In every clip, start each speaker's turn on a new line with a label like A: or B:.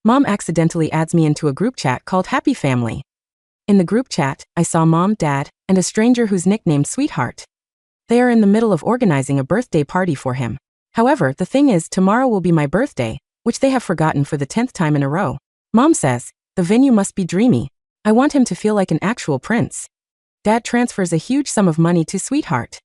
A: Mom accidentally adds me into a group chat called Happy Family. In the group chat, I saw Mom, Dad, and a stranger who's nicknamed Sweetheart. They are in the middle of organizing a birthday party for him. However, the thing is, tomorrow will be my birthday, which they have forgotten for the 10th time in a row. Mom says, the venue must be dreamy. I want him to feel like an actual prince. Dad transfers a huge sum of money to Sweetheart.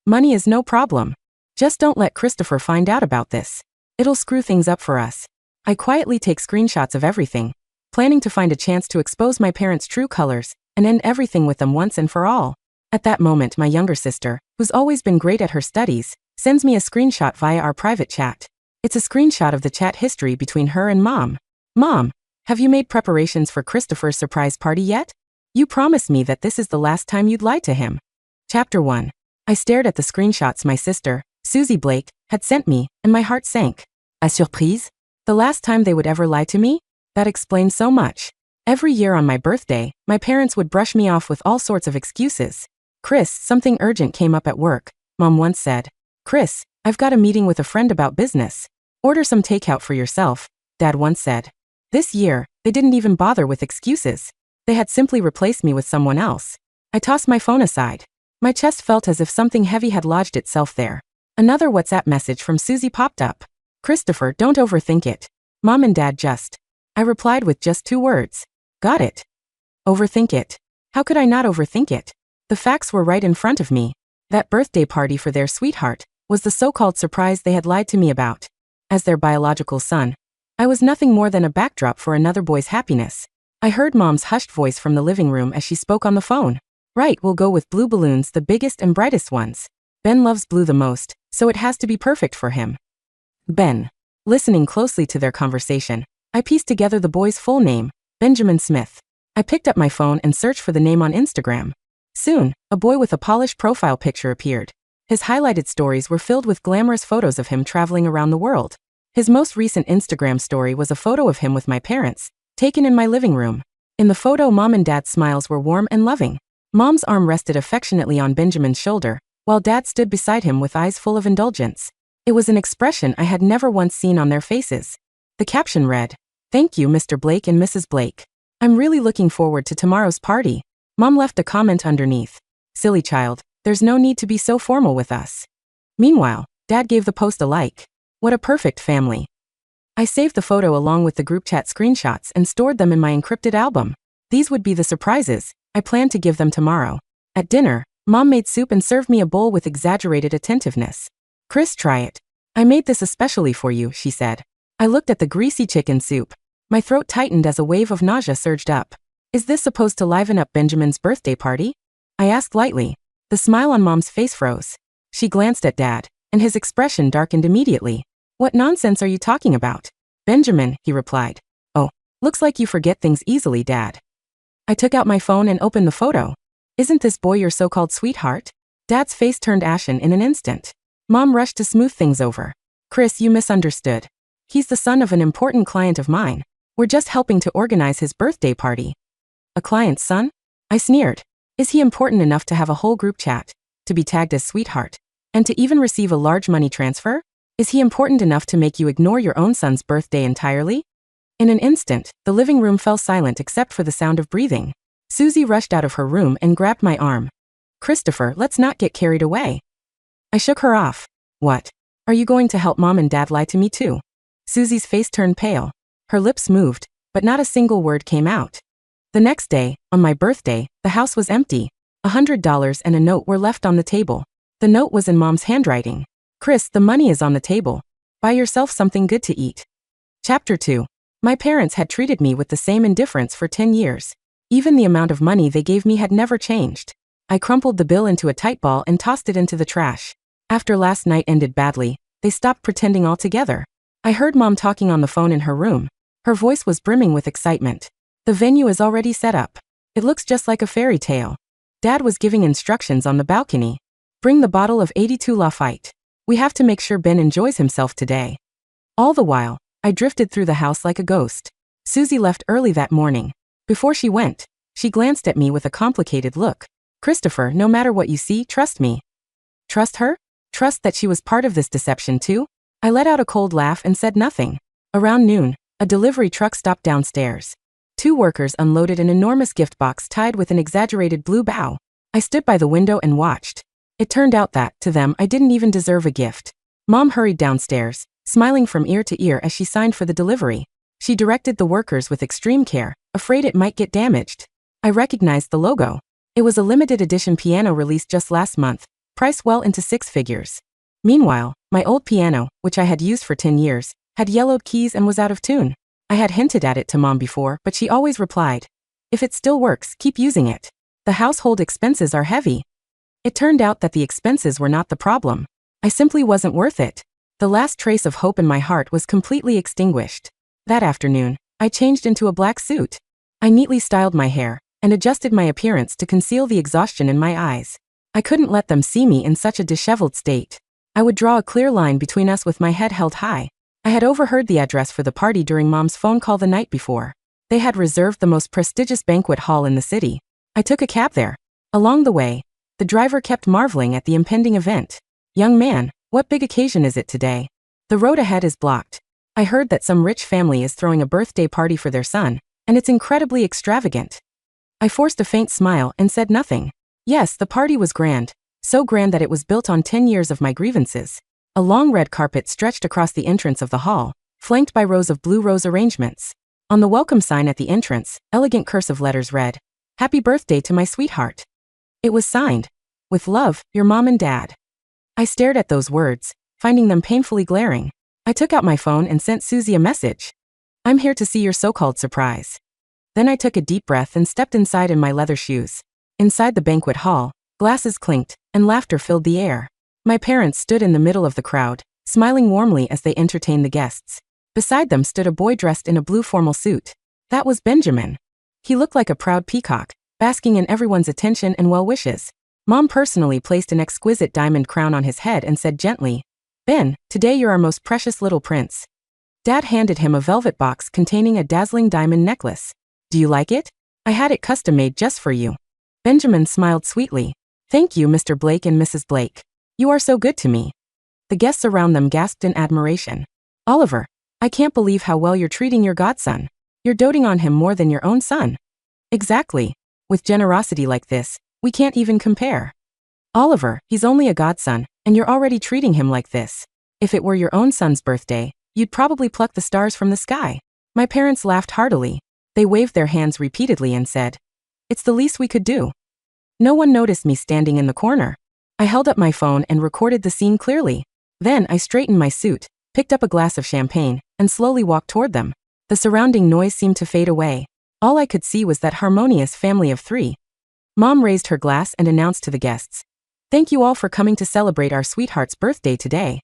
A: Money is no problem. Just don't let Christopher find out about this. It'll screw things up for us. I quietly take screenshots of everything, planning to find a chance to expose my parents' true colors and end everything with them once and for all. At that moment, my younger sister, who's always been great at her studies, sends me a screenshot via our private chat. It's a screenshot of the chat history between her and Mom. Mom, have you made preparations for Christopher's surprise party yet? You promised me that this is the last time you'd lie to him. Chapter 1. I stared at the screenshots my sister, Susie Blake, had sent me, and my heart sank. A surprise? The last time they would ever lie to me? That explains so much. Every year on my birthday, my parents would brush me off with all sorts of excuses. Chris, something urgent came up at work, Mom once said. Chris, I've got a meeting with a friend about business. Order some takeout for yourself, Dad once said. This year, they didn't even bother with excuses. They had simply replaced me with someone else. I tossed my phone aside. My chest felt as if something heavy had lodged itself there. Another WhatsApp message from Susie popped up. Christopher, don't overthink it. Mom and Dad just. I replied with just 2 words. Got it. Overthink it. How could I not overthink it? The facts were right in front of me. That birthday party for their sweetheart was the so-called surprise they had lied to me about. As their biological son, I was nothing more than a backdrop for another boy's happiness. I heard Mom's hushed voice from the living room as she spoke on the phone. Right, we'll go with blue balloons, the biggest and brightest ones. Ben loves blue the most, so it has to be perfect for him. Ben. Listening closely to their conversation, I pieced together the boy's full name, Benjamin Smith. I picked up my phone and searched for the name on Instagram. Soon, a boy with a polished profile picture appeared. His highlighted stories were filled with glamorous photos of him traveling around the world. His most recent Instagram story was a photo of him with my parents, taken in my living room. In the photo, Mom and Dad's smiles were warm and loving. Mom's arm rested affectionately on Benjamin's shoulder, while Dad stood beside him with eyes full of indulgence. It was an expression I had never once seen on their faces. The caption read, "Thank you, Mr. Blake and Mrs. Blake. I'm really looking forward to tomorrow's party." Mom left a comment underneath. Silly child, there's no need to be so formal with us. Meanwhile, Dad gave the post a like. What a perfect family. I saved the photo along with the group chat screenshots and stored them in my encrypted album. These would be the surprises I planned to give them tomorrow. At dinner, Mom made soup and served me a bowl with exaggerated attentiveness. Chris, try it. I made this especially for you, she said. I looked at the greasy chicken soup. My throat tightened as a wave of nausea surged up. Is this supposed to liven up Benjamin's birthday party? I asked lightly. The smile on Mom's face froze. She glanced at Dad, and his expression darkened immediately. What nonsense are you talking about? Benjamin, he replied. Oh, looks like you forget things easily, Dad. I took out my phone and opened the photo. Isn't this boy your so-called sweetheart? Dad's face turned ashen in an instant. Mom rushed to smooth things over. Chris, you misunderstood. He's the son of an important client of mine. We're just helping to organize his birthday party. A client's son? I sneered. Is he important enough to have a whole group chat, to be tagged as sweetheart, and to even receive a large money transfer? Is he important enough to make you ignore your own son's birthday entirely? In an instant, the living room fell silent except for the sound of breathing. Susie rushed out of her room and grabbed my arm. Christopher, let's not get carried away. I shook her off. What? Are you going to help Mom and Dad lie to me too? Susie's face turned pale. Her lips moved, but not a single word came out. The next day, on my birthday, the house was empty. $100 and a note were left on the table. The note was in Mom's handwriting. Chris, the money is on the table. Buy yourself something good to eat. Chapter 2. My parents had treated me with the same indifference for 10 years. Even the amount of money they gave me had never changed. I crumpled the bill into a tight ball and tossed it into the trash. After last night ended badly, they stopped pretending altogether. I heard Mom talking on the phone in her room. Her voice was brimming with excitement. The venue is already set up. It looks just like a fairy tale. Dad was giving instructions on the balcony. Bring the bottle of 82 Lafite. We have to make sure Ben enjoys himself today. All the while, I drifted through the house like a ghost. Susie left early that morning. Before she went, she glanced at me with a complicated look. Christopher, no matter what you see, trust me. Trust her? Trust that she was part of this deception too? I let out a cold laugh and said nothing. Around noon, A delivery truck stopped downstairs. 2 workers unloaded an enormous gift box tied with an exaggerated blue bow. I stood by the window and watched. It turned out that, to them, I didn't even deserve a gift. Mom hurried downstairs, smiling from ear to ear as she signed for the delivery. She directed the workers with extreme care, afraid it might get damaged. I recognized the logo. It was a limited edition piano released just last month, priced well into 6 figures. Meanwhile, my old piano, which I had used for 10 years, had yellowed keys and was out of tune. I had hinted at it to Mom before, but she always replied, "If it still works, keep using it. The household expenses are heavy." It turned out that the expenses were not the problem. I simply wasn't worth it. The last trace of hope in my heart was completely extinguished. That afternoon, I changed into a black suit. I neatly styled my hair and adjusted my appearance to conceal the exhaustion in my eyes. I couldn't let them see me in such a disheveled state. I would draw a clear line between us with my head held high. I had overheard the address for the party during Mom's phone call the night before. They had reserved the most prestigious banquet hall in the city. I took a cab there. Along the way, the driver kept marveling at the impending event. "Young man, what big occasion is it today? The road ahead is blocked. I heard that some rich family is throwing a birthday party for their son, and it's incredibly extravagant." I forced a faint smile and said nothing. Yes, the party was grand. So grand that it was built on 10 years of my grievances. A long red carpet stretched across the entrance of the hall, flanked by rows of blue rose arrangements. On the welcome sign at the entrance, elegant cursive letters read, "Happy birthday to my sweetheart." It was signed, "With love, your mom and dad." I stared at those words, finding them painfully glaring. I took out my phone and sent Susie a message. "I'm here to see your so-called surprise." Then I took a deep breath and stepped inside in my leather shoes. Inside the banquet hall, glasses clinked, and laughter filled the air. My parents stood in the middle of the crowd, smiling warmly as they entertained the guests. Beside them stood a boy dressed in a blue formal suit. That was Benjamin. He looked like a proud peacock, basking in everyone's attention and well wishes. Mom personally placed an exquisite diamond crown on his head and said gently, "Ben, today you're our most precious little prince." Dad handed him a velvet box containing a dazzling diamond necklace. "Do you like it? I had it custom made just for you." Benjamin smiled sweetly. "Thank you, Mr. Blake and Mrs. Blake. You are so good to me." The guests around them gasped in admiration. "Oliver, I can't believe how well you're treating your godson. You're doting on him more than your own son." "Exactly. With generosity like this, we can't even compare." "Oliver, he's only a godson, and you're already treating him like this. If it were your own son's birthday, you'd probably pluck the stars from the sky." My parents laughed heartily. They waved their hands repeatedly and said, "It's the least we could do." No one noticed me standing in the corner. I held up my phone and recorded the scene clearly. Then I straightened my suit, picked up a glass of champagne, and slowly walked toward them. The surrounding noise seemed to fade away. All I could see was that harmonious family of 3. Mom raised her glass and announced to the guests, "Thank you all for coming to celebrate our sweetheart's birthday today."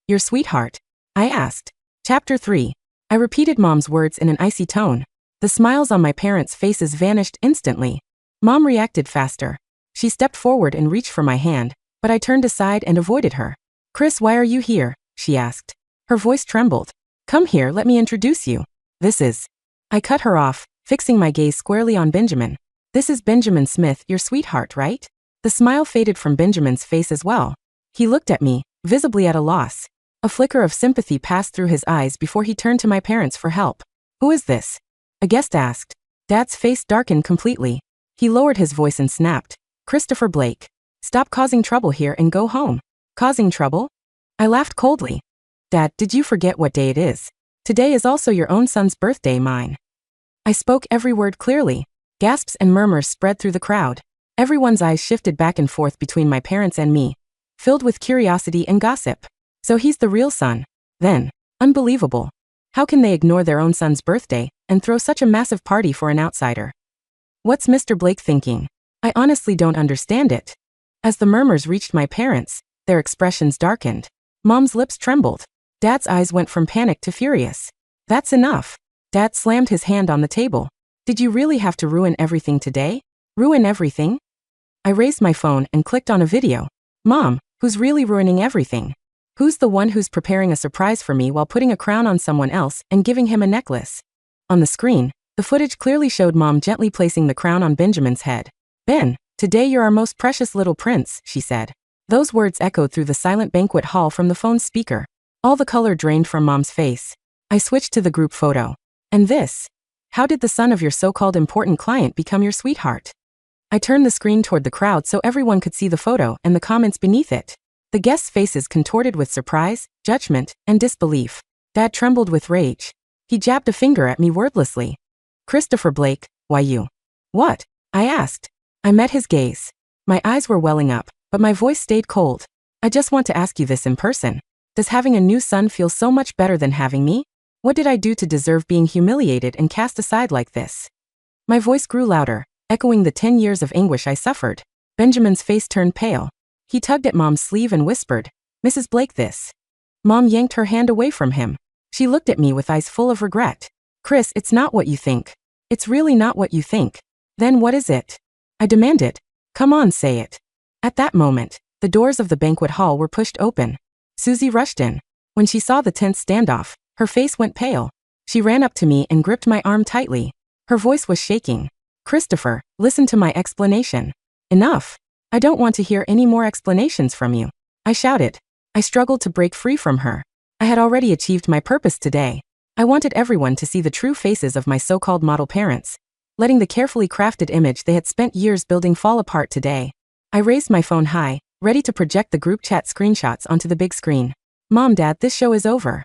A: "Your sweetheart?" I asked. Chapter 3. I repeated Mom's words in an icy tone. The smiles on my parents' faces vanished instantly. Mom reacted faster. She stepped forward and reached for my hand, but I turned aside and avoided her. "Chris, why are you here?" she asked. Her voice trembled. "Come here, let me introduce you. This is..." I cut her off, fixing my gaze squarely on Benjamin. "This is Benjamin Smith, your sweetheart, right?" The smile faded from Benjamin's face as well. He looked at me, visibly at a loss. A flicker of sympathy passed through his eyes before he turned to my parents for help. "Who is this?" a guest asked. Dad's face darkened completely. He lowered his voice and snapped, "Christopher Blake. Stop causing trouble here and go home." "Causing trouble?" I laughed coldly. "Dad, did you forget what day it is? Today is also your own son's birthday, mine." I spoke every word clearly. Gasps and murmurs spread through the crowd. Everyone's eyes shifted back and forth between my parents and me, filled with curiosity and gossip. So he's the real son, then. Unbelievable. How can they ignore their own son's birthday and throw such a massive party for an outsider? What's Mr. Blake thinking? I honestly don't understand it. As the murmurs reached my parents, their expressions darkened. Mom's lips trembled. Dad's eyes went from panic to furious. "That's enough." Dad slammed his hand on the table. "Did you really have to ruin everything today? Ruin everything?" I raised my phone and clicked on a video. "Mom, who's really ruining everything? Who's the one who's preparing a surprise for me while putting a crown on someone else and giving him a necklace?" On the screen, the footage clearly showed Mom gently placing the crown on Benjamin's head. "Ben, today you're our most precious little prince," she said. Those words echoed through the silent banquet hall from the phone's speaker. All the color drained from Mom's face. I switched to the group photo. And this? How did the son of your so-called important client become your sweetheart? I turned the screen toward the crowd so everyone could see the photo and the comments beneath it. The guests' faces contorted with surprise, judgment, and disbelief. Dad trembled with rage. He jabbed a finger at me wordlessly. Christopher Blake, why you? What? I asked. I met his gaze. My eyes were welling up, but my voice stayed cold. I just want to ask you this in person. Does having a new son feel so much better than having me? What did I do to deserve being humiliated and cast aside like this? My voice grew louder, echoing the 10 years of anguish I suffered. Benjamin's face turned pale. He tugged at Mom's sleeve and whispered, Mrs. Blake, this. Mom yanked her hand away from him. She looked at me with eyes full of regret. Chris, it's not what you think. It's really not what you think. Then what is it? I demanded. Come on, say it. At that moment, the doors of the banquet hall were pushed open. Susie rushed in. When she saw the tense standoff, her face went pale. She ran up to me and gripped my arm tightly. Her voice was shaking. Christopher, listen to my explanation. Enough. I don't want to hear any more explanations from you. I shouted. I struggled to break free from her. I had already achieved my purpose today. I wanted everyone to see the true faces of my so-called model parents, letting the carefully crafted image they had spent years building fall apart today. I raised my phone high, ready to project the group chat screenshots onto the big screen. Mom, Dad, this show is over.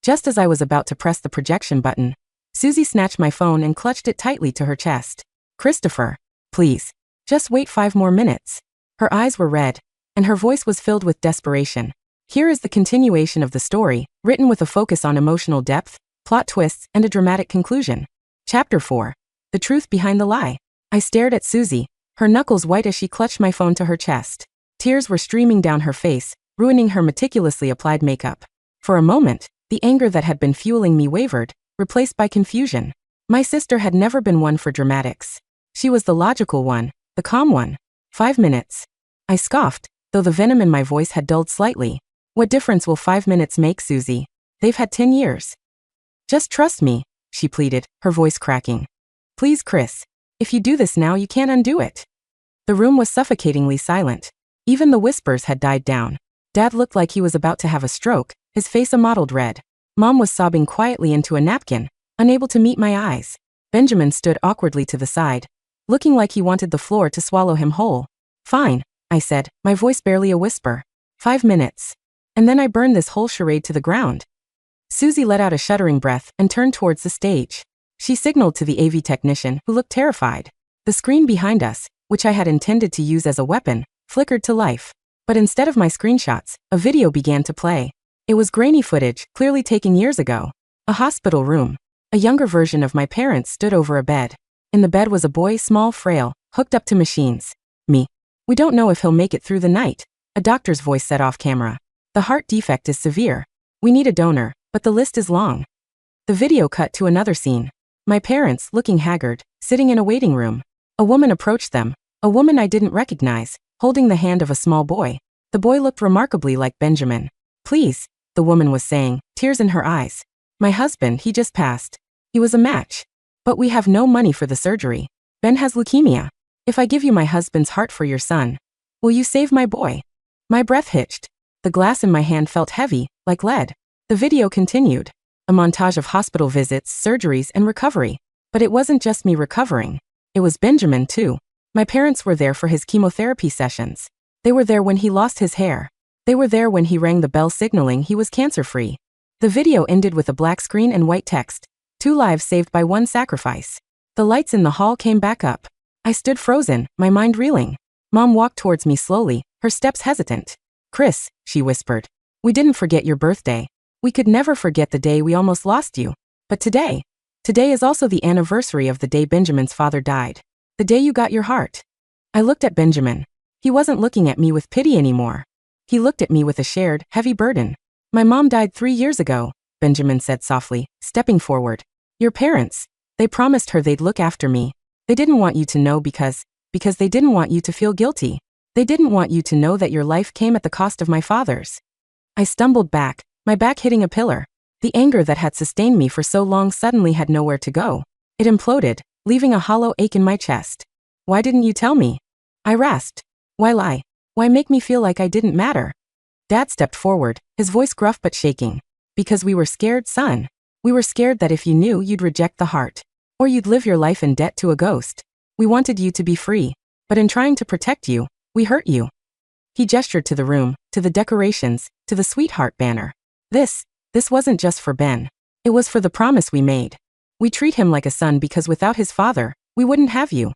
A: Just as I was about to press the projection button, Susie snatched my phone and clutched it tightly to her chest. Christopher, please, just wait 5 more minutes. Her eyes were red, and her voice was filled with desperation. Here is the continuation of the story, written with a focus on emotional depth, plot twists, and a dramatic conclusion. Chapter 4. The Truth Behind the Lie. I stared at Susie, her knuckles white as she clutched my phone to her chest. Tears were streaming down her face, ruining her meticulously applied makeup. For a moment, the anger that had been fueling me wavered, replaced by confusion. My sister had never been one for dramatics. She was the logical one, the calm one. 5 minutes. I scoffed, though the venom in my voice had dulled slightly. What difference will 5 minutes make, Susie? They've had 10 years. Just trust me, she pleaded, her voice cracking. Please, Chris. If you do this now, you can't undo it. The room was suffocatingly silent. Even the whispers had died down. Dad looked like he was about to have a stroke, his face a mottled red. Mom was sobbing quietly into a napkin, unable to meet my eyes. Benjamin stood awkwardly to the side, looking like he wanted the floor to swallow him whole. Fine, I said, my voice barely a whisper. 5 minutes. And then I burned this whole charade to the ground. Susie let out a shuddering breath and turned towards the stage. She signaled to the AV technician, who looked terrified. The screen behind us, which I had intended to use as a weapon, flickered to life. But instead of my screenshots, a video began to play. It was grainy footage, clearly taken years ago. A hospital room. A younger version of my parents stood over a bed. In the bed was a boy, small, frail, hooked up to machines. Me. We don't know if he'll make it through the night, a doctor's voice said off camera. The heart defect is severe. We need a donor, but the list is long. The video cut to another scene. My parents, looking haggard, sitting in a waiting room. A woman approached them, a woman I didn't recognize, holding the hand of a small boy. The boy looked remarkably like Benjamin. Please, the woman was saying, tears in her eyes. My husband, he just passed. He was a match. But we have no money for the surgery. Ben has leukemia. If I give you my husband's heart for your son, will you save my boy? My breath hitched. The glass in my hand felt heavy, like lead. The video continued. A montage of hospital visits, surgeries, and recovery. But it wasn't just me recovering. It was Benjamin, too. My parents were there for his chemotherapy sessions. They were there when he lost his hair. They were there when he rang the bell signaling he was cancer-free. The video ended with a black screen and white text. 2 lives saved by 1 sacrifice. The lights in the hall came back up. I stood frozen, my mind reeling. Mom walked towards me slowly, her steps hesitant. Chris, she whispered. We didn't forget your birthday. We could never forget the day we almost lost you. But today is also the anniversary of the day Benjamin's father died. The day you got your heart. I looked at Benjamin. He wasn't looking at me with pity anymore. He looked at me with a shared, heavy burden. My mom died 3 years ago, Benjamin said softly, stepping forward. Your parents, they promised her they'd look after me. They didn't want you to know because they didn't want you to feel guilty. They didn't want you to know that your life came at the cost of my father's. I stumbled back, my back hitting a pillar. The anger that had sustained me for so long suddenly had nowhere to go. It imploded, leaving a hollow ache in my chest. Why didn't you tell me? I rasped. Why lie? Why make me feel like I didn't matter? Dad stepped forward, his voice gruff but shaking. Because we were scared, son. We were scared that if you knew, you'd reject the heart. Or you'd live your life in debt to a ghost. We wanted you to be free. But in trying to protect you, we hurt you. He gestured to the room, to the decorations, to the sweetheart banner. This wasn't just for Ben. It was for the promise we made. We treat him like a son because without his father, we wouldn't have you.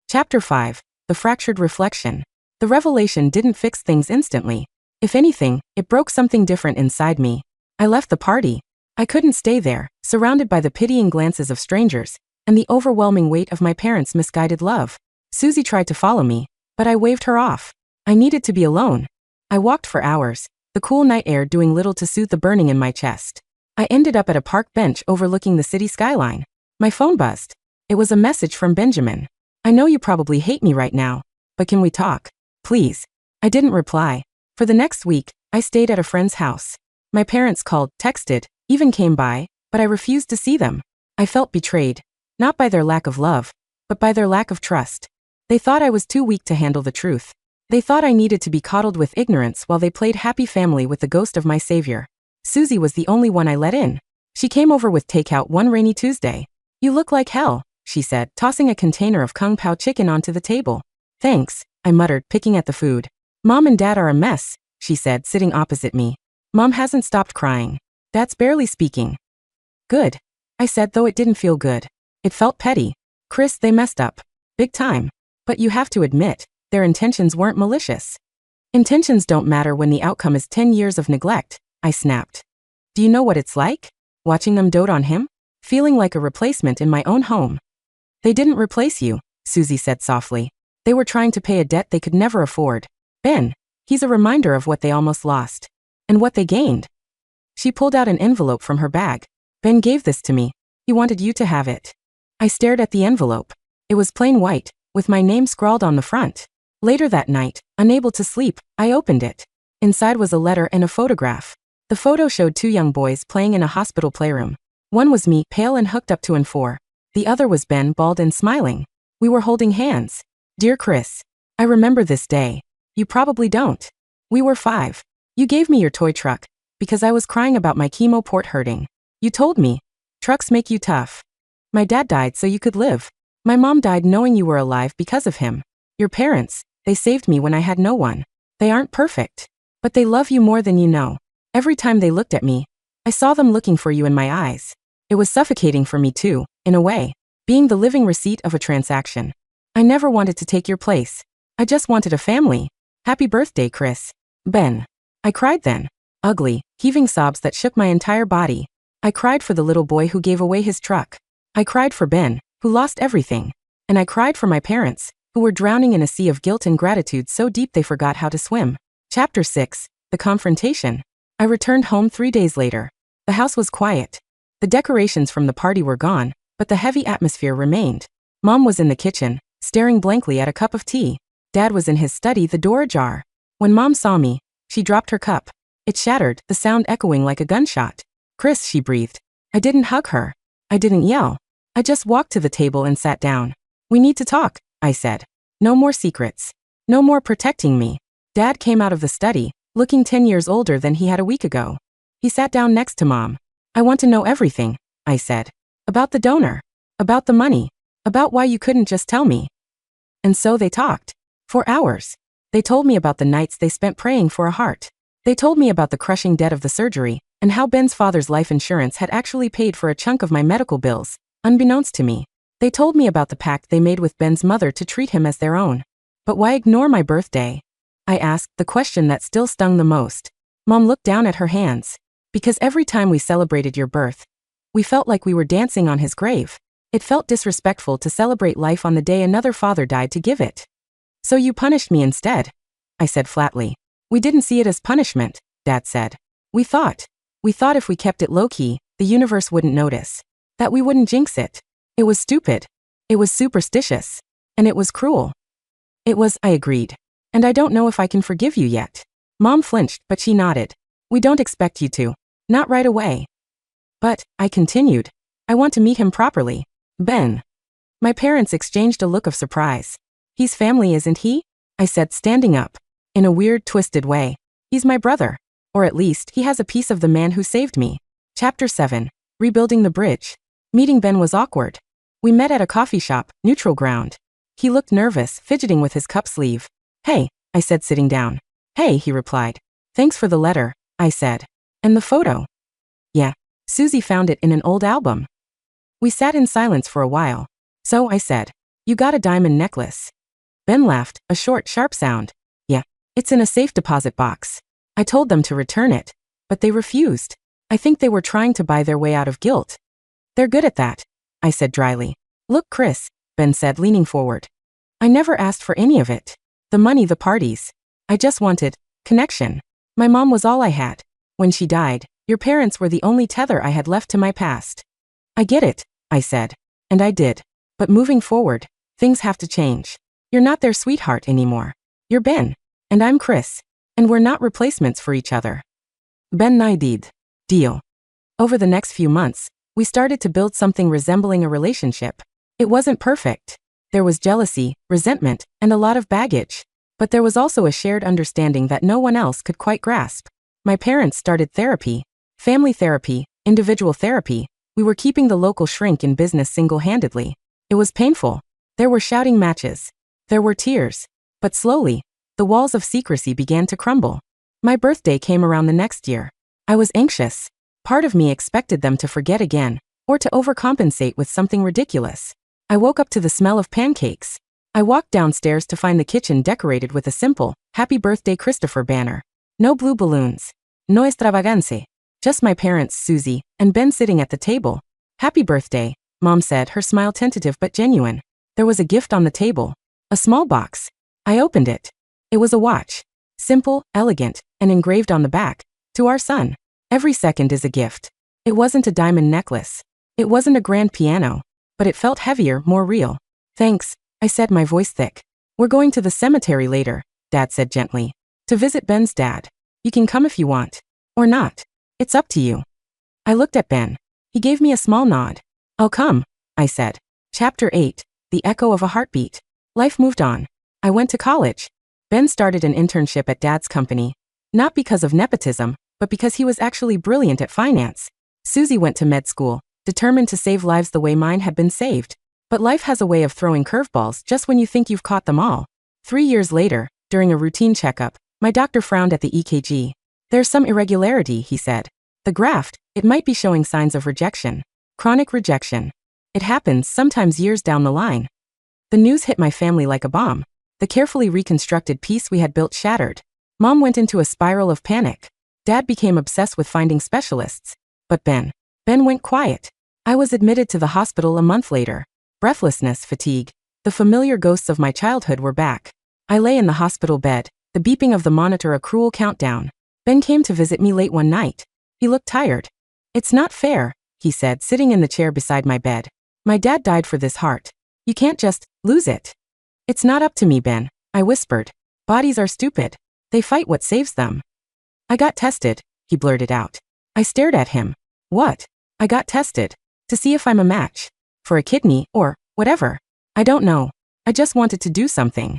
A: Chapter 5. The Fractured Reflection. The revelation didn't fix things instantly. If anything, it broke something different inside me. I left the party. I couldn't stay there, surrounded by the pitying glances of strangers, and the overwhelming weight of my parents' misguided love. Susie tried to follow me, but I waved her off. I needed to be alone. I walked for hours, the cool night air doing little to soothe the burning in my chest. I ended up at a park bench overlooking the city skyline. My phone buzzed. It was a message from Benjamin. I know you probably hate me right now, but can we talk? Please. I didn't reply. For the next week, I stayed at a friend's house. My parents called, texted, even came by, but I refused to see them. I felt betrayed, not by their lack of love, but by their lack of trust. They thought I was too weak to handle the truth. They thought I needed to be coddled with ignorance while they played happy family with the ghost of my savior. Susie was the only one I let in. She came over with takeout one rainy Tuesday. You look like hell, she said, tossing a container of Kung Pao chicken onto the table. Thanks, I muttered, picking at the food. Mom and Dad are a mess, she said, sitting opposite me. Mom hasn't stopped crying. Dad's barely speaking. Good, I said, though it didn't feel good. It felt petty. Chris, they messed up. Big time. But you have to admit, their intentions weren't malicious. Intentions don't matter when the outcome is 10 years of neglect, I snapped. Do you know what it's like? Watching them dote on him? Feeling like a replacement in my own home. They didn't replace you, Susie said softly. They were trying to pay a debt they could never afford. Ben, he's a reminder of what they almost lost. And what they gained. She pulled out an envelope from her bag. Ben gave this to me. He wanted you to have it. I stared at the envelope. It was plain white, with my name scrawled on the front. Later that night, unable to sleep, I opened it. Inside was a letter and a photograph. The photo showed two young boys playing in a hospital playroom. One was me, pale and hooked up to an 4. The other was Ben, bald and smiling. We were holding hands. Dear Chris, I remember this day. You probably don't. We were 5. You gave me your toy truck, because I was crying about my chemo port hurting. You told me, trucks make you tough. My dad died so you could live. My mom died knowing you were alive because of him. Your parents, they saved me when I had no one. They aren't perfect, but they love you more than you know. Every time they looked at me, I saw them looking for you in my eyes. It was suffocating for me too, in a way, being the living receipt of a transaction. I never wanted to take your place. I just wanted a family. Happy birthday, Chris. Ben. I cried then. Ugly, heaving sobs that shook my entire body. I cried for the little boy who gave away his truck. I cried for Ben, who lost everything. And I cried for my parents, who were drowning in a sea of guilt and gratitude so deep they forgot how to swim. Chapter 6. The Confrontation. I returned home 3 days later. The house was quiet. The decorations from the party were gone, but the heavy atmosphere remained. Mom was in the kitchen, staring blankly at a cup of tea. Dad was in his study, the door ajar. When Mom saw me, she dropped her cup. It shattered, the sound echoing like a gunshot. Chris, she breathed. I didn't hug her. I didn't yell. I just walked to the table and sat down. We need to talk, I said. No more secrets. No more protecting me. Dad came out of the study, looking 10 years older than he had a week ago. He sat down next to Mom. I want to know everything, I said. About the donor. About the money. About why you couldn't just tell me. And so they talked. For hours. They told me about the nights they spent praying for a heart. They told me about the crushing debt of the surgery, and how Ben's father's life insurance had actually paid for a chunk of my medical bills, unbeknownst to me. They told me about the pact they made with Ben's mother to treat him as their own. But why ignore my birthday? I asked, the question that still stung the most. Mom looked down at her hands. Because every time we celebrated your birth, we felt like we were dancing on his grave. It felt disrespectful to celebrate life on the day another father died to give it. So you punished me instead, I said flatly. We didn't see it as punishment, Dad said. We thought if we kept it low-key, the universe wouldn't notice. That we wouldn't jinx it. It was stupid. It was superstitious. And it was cruel. It was, I agreed. And I don't know if I can forgive you yet. Mom flinched, but she nodded. We don't expect you to. Not right away. But, I continued, I want to meet him properly. Ben. My parents exchanged a look of surprise. He's family, isn't he? I said, standing up. In a weird, twisted way. He's my brother. Or at least, he has a piece of the man who saved me. Chapter 7. rebuilding the bridge. Meeting Ben was awkward. We met at a coffee shop, neutral ground. He looked nervous, fidgeting with his cup sleeve. Hey, I said, sitting down. Hey, he replied. Thanks for the letter, I said. And the photo? Yeah. Susie found it in an old album. We sat in silence for a while. So, I said, you got a diamond necklace. Ben laughed, a short, sharp sound. Yeah. It's in a safe deposit box. I told them to return it. But they refused. I think they were trying to buy their way out of guilt. They're good at that, I said dryly. Look, Chris, Ben said, leaning forward. I never asked for any of it. The money, the parties. I just wanted connection. My mom was all I had. When she died, your parents were the only tether I had left to my past. I get it, I said. And I did. But moving forward, things have to change. You're not their sweetheart anymore. You're Ben. And I'm Chris. And we're not replacements for each other. Ben nodded. Deal. Over the next few months, we started to build something resembling a relationship. It wasn't perfect. There was jealousy, resentment, and a lot of baggage. But there was also a shared understanding that no one else could quite grasp. My parents started therapy, family therapy, individual therapy. We were keeping the local shrink in business single-handedly. It was painful. There were shouting matches. There were tears. But slowly, the walls of secrecy began to crumble. My birthday came around the next year. I was anxious. Part of me expected them to forget again, or to overcompensate with something ridiculous. I woke up to the smell of pancakes. I walked downstairs to find the kitchen decorated with a simple, Happy Birthday Christopher banner. No blue balloons. No extravagance. Just my parents, Susie, and Ben sitting at the table. Happy birthday, Mom said, her smile tentative but genuine. There was a gift on the table. A small box. I opened it. It was a watch. Simple, elegant, and engraved on the back. To our son. Every second is a gift. It wasn't a diamond necklace. It wasn't a grand piano. But it felt heavier, more real. Thanks, I said, my voice thick. We're going to the cemetery later, Dad said gently. To visit Ben's dad. You can come if you want. Or not. It's up to you. I looked at Ben. He gave me a small nod. I'll come, I said. Chapter 8. The Echo of a Heartbeat. Life moved on. I went to college. Ben started an internship at Dad's company. Not because of nepotism, but because he was actually brilliant at finance. Susie went to med school, determined to save lives the way mine had been saved. But life has a way of throwing curveballs just when you think you've caught them all. 3 years later, during a routine checkup, my doctor frowned at the EKG. There's some irregularity, he said. The graft, it might be showing signs of rejection. Chronic rejection. It happens sometimes years down the line. The news hit my family like a bomb. The carefully reconstructed piece we had built shattered. Mom went into a spiral of panic. Dad became obsessed with finding specialists. But Ben went quiet. I was admitted to the hospital a month later. Breathlessness, fatigue. The familiar ghosts of my childhood were back. I lay in the hospital bed, the beeping of the monitor a cruel countdown. Ben came to visit me late one night. He looked tired. It's not fair, he said, sitting in the chair beside my bed. My dad died for this heart. You can't just lose it. It's not up to me, Ben, I whispered. Bodies are stupid. They fight what saves them. I got tested, he blurted out. I stared at him. What? I got tested. To see if I'm a match. For a kidney, or whatever. I don't know. I just wanted to do something.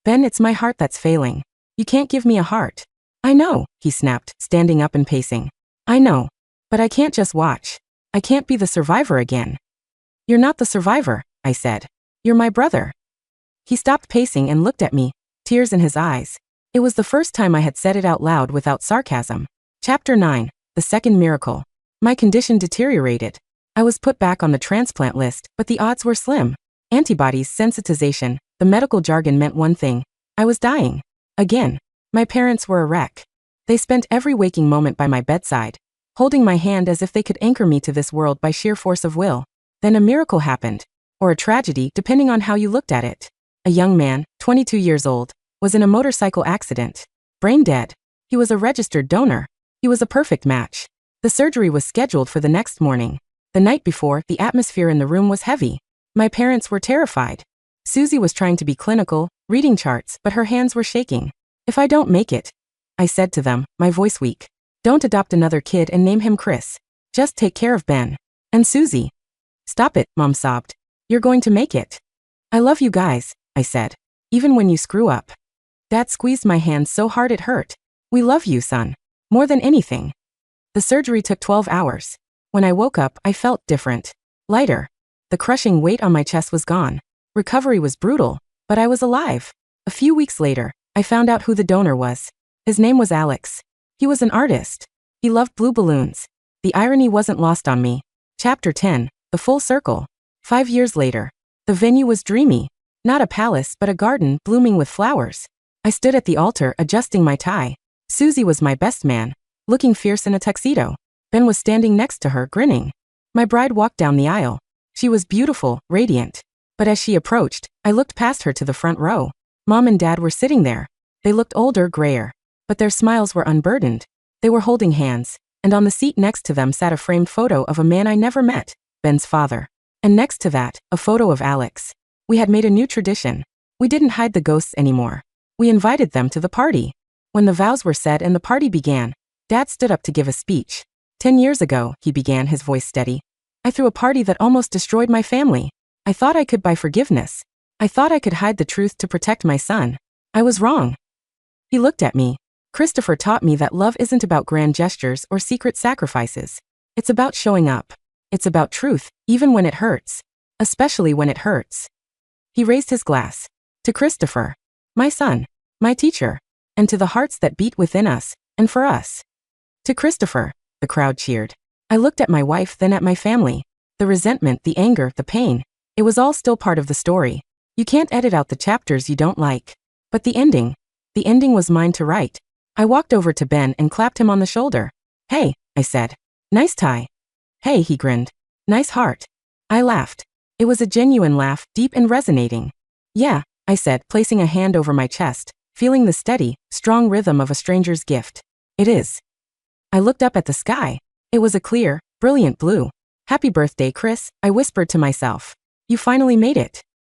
A: Ben, it's my heart that's failing. You can't give me a heart. I know, he snapped, standing up and pacing. I know. But I can't just watch. I can't be the survivor again. You're not the survivor, I said. You're my brother. He stopped pacing and looked at me, tears in his eyes. It was the first time I had said it out loud without sarcasm. Chapter 9. The Second Miracle. My condition deteriorated. I was put back on the transplant list, but the odds were slim. Antibodies, sensitization, the medical jargon meant one thing. I was dying. Again. My parents were a wreck. They spent every waking moment by my bedside, holding my hand as if they could anchor me to this world by sheer force of will. Then a miracle happened. Or a tragedy, depending on how you looked at it. A young man, 22 years old, was in a motorcycle accident. Brain dead. He was a registered donor. He was a perfect match. The surgery was scheduled for the next morning. The night before, the atmosphere in the room was heavy. My parents were terrified. Susie was trying to be clinical, reading charts, but her hands were shaking. If I don't make it, I said to them, my voice weak. Don't adopt another kid and name him Chris. Just take care of Ben. And Susie. Stop it, Mom sobbed. You're going to make it. I love you guys, I said. Even when you screw up. Dad squeezed my hand so hard it hurt. We love you, son. More than anything. The surgery took 12 hours. When I woke up, I felt different. Lighter. The crushing weight on my chest was gone. Recovery was brutal, but I was alive. A few weeks later, I found out who the donor was. His name was Alex. He was an artist. He loved blue balloons. The irony wasn't lost on me. Chapter 10, The Full Circle. 5 years later. The venue was dreamy. Not a palace but a garden blooming with flowers. I stood at the altar adjusting my tie. Susie was my best man, looking fierce in a tuxedo. Ben was standing next to her, grinning. My bride walked down the aisle. She was beautiful, radiant. But as she approached, I looked past her to the front row. Mom and Dad were sitting there. They looked older, grayer. But their smiles were unburdened. They were holding hands, and on the seat next to them sat a framed photo of a man I never met, Ben's father. And next to that, a photo of Alex. We had made a new tradition. We didn't hide the ghosts anymore. We invited them to the party. When the vows were said and the party began, Dad stood up to give a speech. 10 years ago, he began, his voice steady. I threw a party that almost destroyed my family. I thought I could buy forgiveness. I thought I could hide the truth to protect my son. I was wrong. He looked at me. Christopher taught me that love isn't about grand gestures or secret sacrifices. It's about showing up. It's about truth, even when it hurts. Especially when it hurts. He raised his glass. To Christopher. My son. My teacher. And to the hearts that beat within us, and for us. To Christopher. The crowd cheered. I looked at my wife, then at my family. The resentment, the anger, the pain. It was all still part of the story. You can't edit out the chapters you don't like. But the ending was mine to write. I walked over to Ben and clapped him on the shoulder. Hey, I said. Nice tie. Hey, he grinned. Nice heart. I laughed. It was a genuine laugh, deep and resonating. Yeah, I said, placing a hand over my chest, feeling the steady, strong rhythm of a stranger's gift. It is. I looked up at the sky. It was a clear, brilliant blue. Happy birthday, Chris, I whispered to myself. You finally made it.